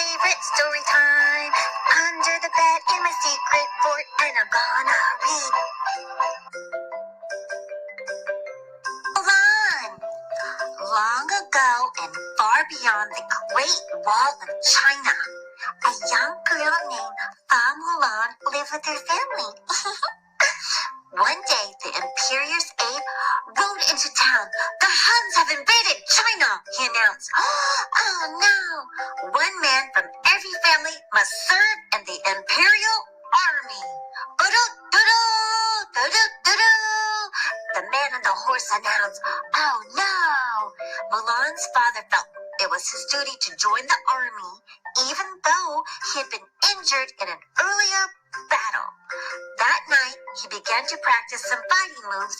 favorite story time. Under the bed in my secret fort, and I'm gonna read. Mulan. Long ago and far beyond the Great Wall of China, a young girl named Mulan lived with her family. One day, the Imperious ape rode into town. The Huns have invaded China, he announced. Oh no! One man from every family must serve in the Imperial Army. The man on the horse announced. Oh no! Mulan's father felt it was his duty to join the army, even though he had been injured in an earlier battle. That night, he began to practice some fighting moves,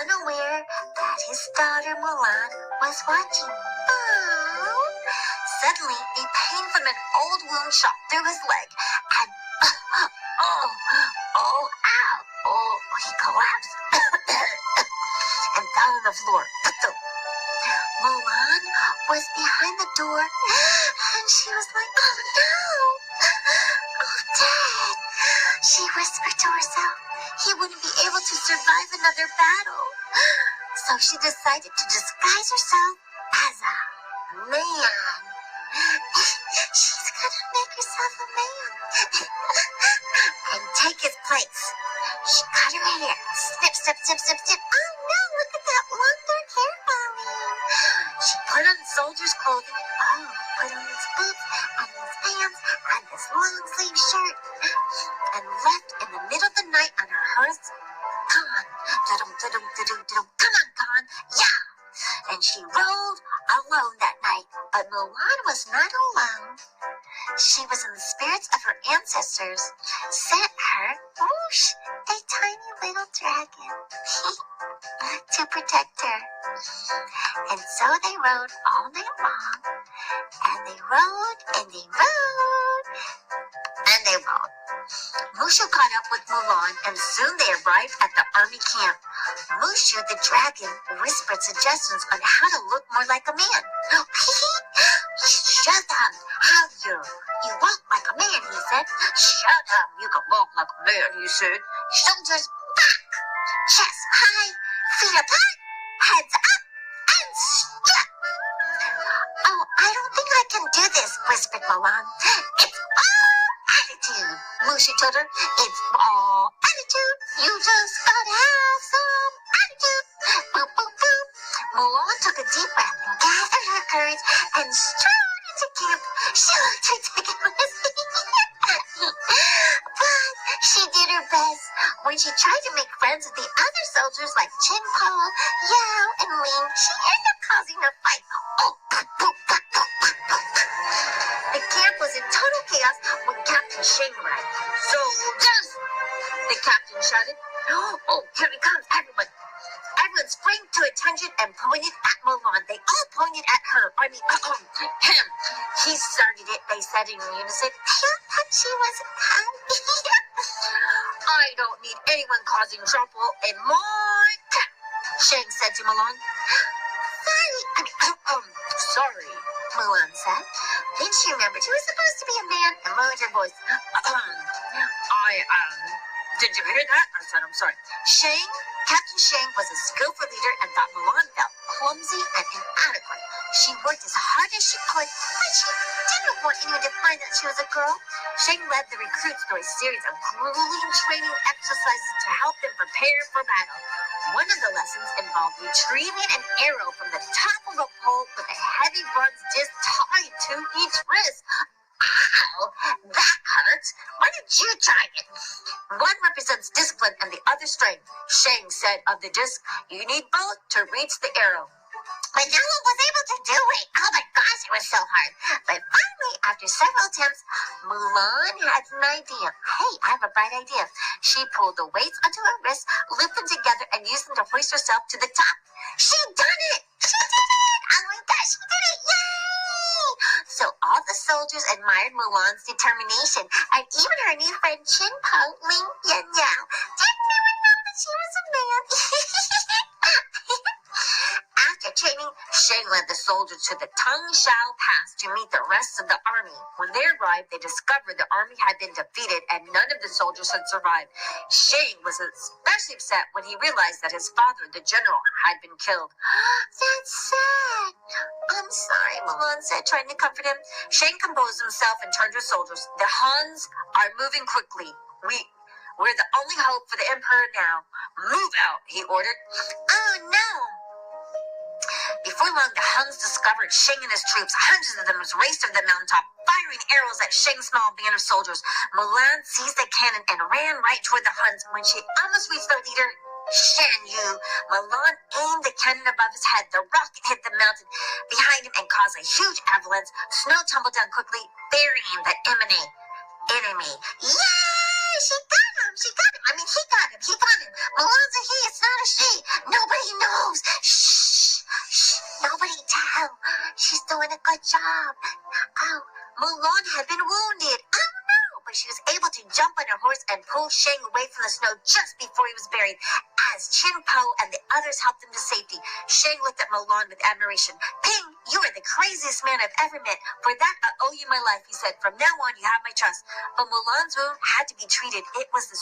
unaware that his daughter Mulan was watching. Oh. Suddenly, a pain from an old wound shot through his leg, and he collapsed and fell on the floor. Mulan was behind the door, and she was like, oh no! Oh, Dad! She whispered to herself he wouldn't be able to survive another battle. So she decided to disguise herself as a man. She's gonna make herself a man and take his place. She cut her hair. Snip, snip, snip, snip, snip. Oh no, look at that long dark hair falling. She put on soldier's clothing. Oh, put on his boots and his pants and his long sleeve shirt and left in the middle of the night on her horse. Come on, Khan. Yeah! And she rode alone that night. But Mulan was not alone. She was in the spirits of her ancestors, sent her, whoosh, a tiny little dragon to protect her. And so they rode all night long, and they rode, and they rode, and they rode. Mushu caught up with Mulan, and soon they arrived at the army camp. Mushu, the dragon, whispered suggestions on how to look more like a man. Shut up, how you? You walk like a man, he said. Shut up, you can walk like a man, he said. Shoulders back, chest high, feet apart, heads up, and strut. Oh, I don't think I can do this, whispered Mulan. It's all attitude, Mushu told her. It's all attitude. You just gotta have some attitude. Boop, boop, boop. Mulan took a deep breath and gathered her courage and strode into camp. She looked ridiculous. But she did her best. When she tried to make friends with the other soldiers like Chin Paul, Yao, and Ling, she ended up causing a fight. Oh, boop, boop, boop, boop, boop, boop. The camp was in total chaos when Captain Shang arrived. Soldiers! The captain shouted. Oh, here he comes, everyone. Everyone sprang to attention and pointed at Mulan. They all pointed at her. Him. He started it, they said in unison. But she wasn't happy. I don't need anyone causing trouble in my camp, Shang said to Mulan. Sorry, Mulan said. Then she remembered she was supposed to be a man and lowered her voice. Did you hear that? I said, I'm sorry. Captain Shang was a skillful leader and thought Mulan felt clumsy and inadequate. She worked as hard as she could, but she didn't want anyone to find that she was a girl. Shang led the recruits through a series of grueling training exercises to help them prepare for battle. One of the lessons involved retrieving an arrow from the top of a pole with a heavy bronze disc tied to each wrist. Ow, that hurts. Why did you try it? One represents discipline and the other strength. Shang said of the disc, you need both to reach the arrow. But no one was able to do it. Oh my gosh, it was so hard. But finally, after several attempts, Mulan had an idea. Hey, I have a bright idea. She pulled the weights onto her wrists, looped them together, and used them to hoist herself to the top. She done it! She did it! Oh my gosh, she did it! Yay! So all the soldiers admired Mulan's determination, and even her new friend Chin Po, Ling, and Yao didn't even know that she was a man. After training, Shang led the soldiers to the Tangshan Pass to meet the rest of the army. When they arrived, they discovered the army had been defeated and none of the soldiers had survived. Shang was especially upset when he realized that his father, the general, had been killed. That's sad. I'm sorry, Mulan said, trying to comfort him. Shang composed himself and turned to his soldiers. The Huns are moving quickly. We're the only hope for the emperor now. Move out, he ordered. Oh, no. Before long, the Huns discovered Shang and his troops. Hundreds of them raced over the mountaintop, firing arrows at Shang's small band of soldiers. Mulan seized the cannon and ran right toward the Huns. When she almost reached their leader, Shan Yu, Mulan aimed the cannon above his head. The rocket hit the mountain behind him and caused a huge avalanche. Snow tumbled down quickly, burying the enemy. Yay! She got him! She got him! I mean, he got him! He got him! Mulan's a he, it's not a she! Nobody knows! Shh! Shh! Nobody tell! She's doing a good job! Oh, Mulan had been wounded! Oh no! But she was able to jump on her horse and pull Shang away from the snow just before he was buried. As Chin Po and the others helped him to safety, Shang looked at Mulan with admiration. Ping, you are the craziest man I've ever met. For that, I owe you my life, he said. From now on, you have my trust. But Mulan's wound had to be treated. It was the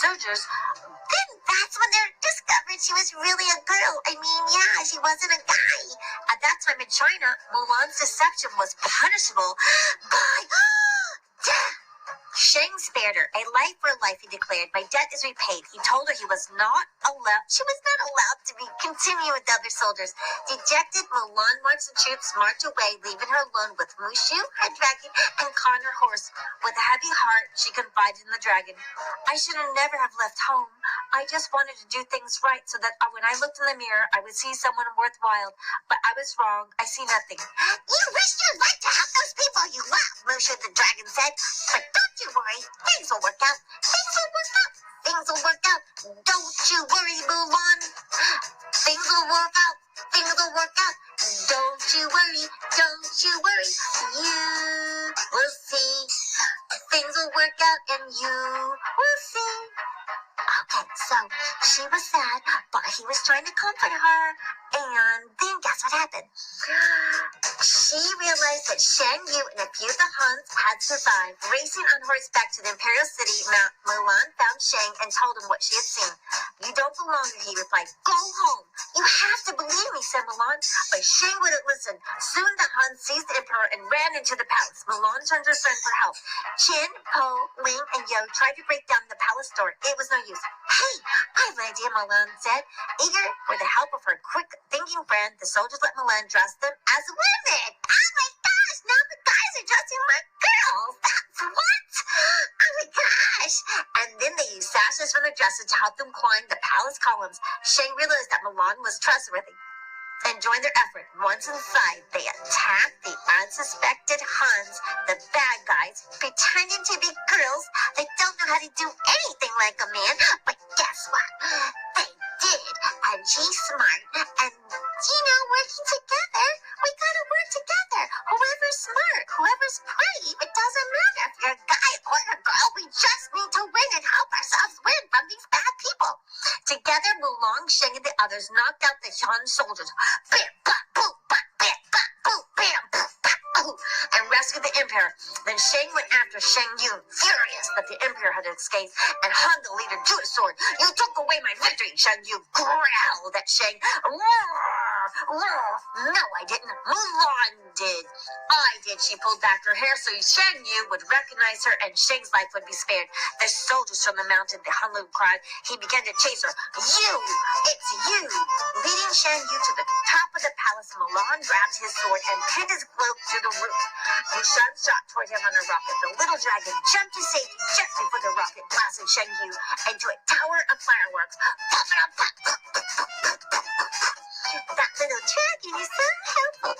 soldiers. Then that's when they discovered she was really a girl. I mean, yeah, she wasn't a guy. At that time in China, Mulan's deception was punishable by death. Shang spared her. A life for a life, he declared. My debt is repaid. He told her she was not allowed to continue with the other soldiers. Dejected, Mulan watched the troops march away, leaving her alone with Mushu, her dragon, and Khan, her horse. With a heavy heart, she confided in the dragon. I should have never have left home. I just wanted to do things right so that when I looked in the mirror, I would see someone worthwhile. But I was wrong. I see nothing. You wish you'd like to have those people you love, Mushu the dragon said. But don't you worry. Things will work out. Things will work out. Things will work out. Don't you worry, Mulan. Things will work out. Things will work out. Don't you worry. Don't you worry. You will see. Things will work out and you will see. Okay, so she was sad, but he was trying to comfort her. And then guess what happened? She realized that Shan Yu and a few of the Huns had survived. Racing on horseback to the imperial city, Mulan found Shang and told him what she had seen. You don't belong here, he replied. Go home. You have to believe me, said Mulan. But Shang wouldn't listen. Soon the Huns seized the emperor and ran into the palace. Mulan turned to her friend for help. Chin, Po, Ling, and Yo tried to break down the palace door. It was no use. Hey, I have an idea, Mulan said. Eager for the help of her quick-thinking friend, the soldiers let Mulan dress them as women. Oh my gosh, now the guys are dressing like girls. That's what? Oh my gosh. And then they used sashes from their dresses to help them climb the palace columns. Shang realized that Mulan was trustworthy and joined their effort. Once inside, they attacked the unsuspected Huns, the bad guys, pretending to be girls. They don't know how to do anything like a man, but guess what? They did. And she's smart. And, working together, we gotta work together. Whoever's smart, whoever's pretty, it doesn't matter if you're a guy or a girl. We just need to win and help ourselves win from these bad people. Together, Mulan, Shang, and the others knocked out the Han soldiers. Bam, bam, boom, bam, bam, bam, boom, bam, boom, bam, boom, and rescued the emperor. Then Shang went after Shang Yu, furious that the emperor had escaped, and Han, the leader, drew his sword. You took away my victory, Shang Yu growled at Shang. No, I didn't. Mulan did. I did. She pulled back her hair so Shang Yu would recognize her and Shang's life would be spared. The soldiers from the mountain, the Han Lu cried. He began to chase her. You! It's you! Leading Shang Yu to the top of the palace, Mulan grabbed his sword and pinned his cloak to the roof. Mushan shot toward him on a rocket. The little dragon jumped to safety just before the rocket blasted Shang Yu into a tower of fireworks. Pop it up, pop, pop, pop, pop, pop, pop. That little dragon is so helpful.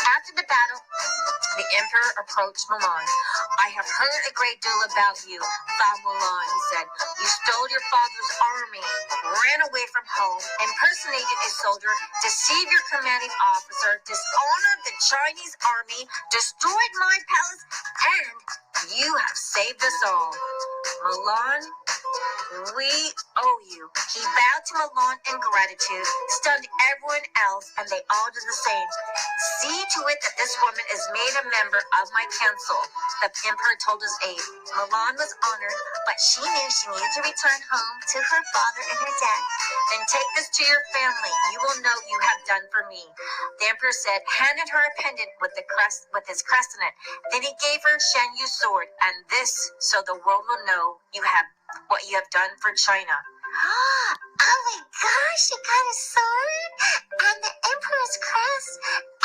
After the battle, the emperor approached Mulan. I have heard a great deal about you, Mulan, he said. You stole your father's army, ran away from home, impersonated a soldier, deceived your commanding officer, dishonored the Chinese army, destroyed my palace, and you have saved us all. Mulan, We owe you. He bowed to Mulan in gratitude, stunned everyone else, and they all did the same. See to it that this woman is made a member of my council, the emperor told his aide. Mulan was honored, but she knew she needed to return home to her father and her dad. Then take this to your family. You will know you have done for me. The emperor said, handed her a pendant with his crest in it. Then he gave her Shen Yu's sword, and this so the world will know you have what you have done for China. Oh my gosh, she got a sword and the emperor's crest,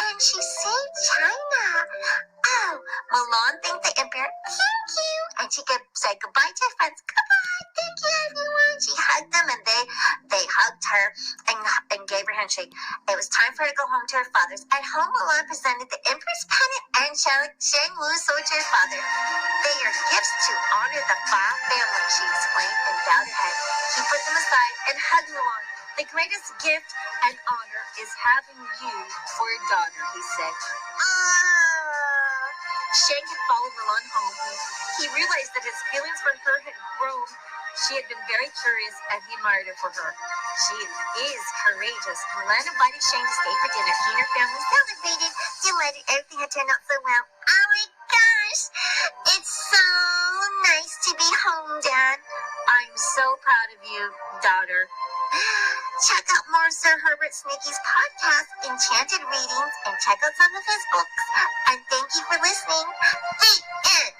and she saved China. Oh, Mulan thanked the emperor. Thank you. And she could say goodbye to her friends. Goodbye. Thank you, everyone. She hugged them, and they hugged her and gave her a handshake. It was time for her to go home to her father's. At home, Mulan presented the emperor's pendant and Shang Wu's sword to her father. They are gifts to honor the Fa family, she explained, and bowed her head. He put them aside and hugged Mulan. The greatest gift and honor is having you for a daughter, he said. Shang had followed Mulan home. He realized that his feelings for her had grown. She had been very curious, and he admired her for her. She is courageous. Mulan invited Shang to stay for dinner. He and her family celebrated, delighted. Everything had turned out so well. Oh my gosh! It's so nice to be home, Dad. I'm so proud of you, daughter. Check out more Sir Herbert Sneakies podcast, Enchanted Readings, and check out some of his books. And thank you for listening. The end.